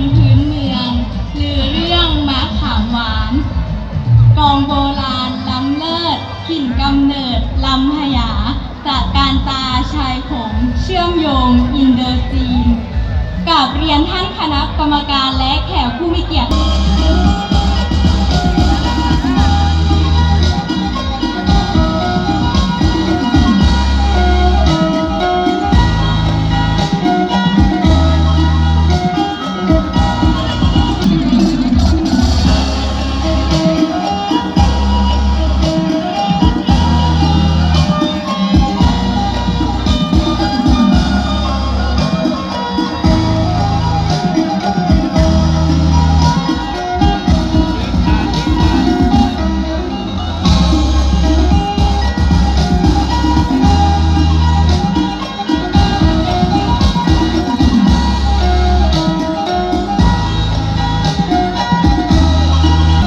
นพื้นเมืองหรือเรื่องมะขามหวานกองโบราณล้ำเลิศถิ่นกำเนิดลำพญาจากการตาชายโขงเชื่อมโยงอินโดจีนกับเรียนท่านคณะกรรมการและแขกผู้มีเกียรติ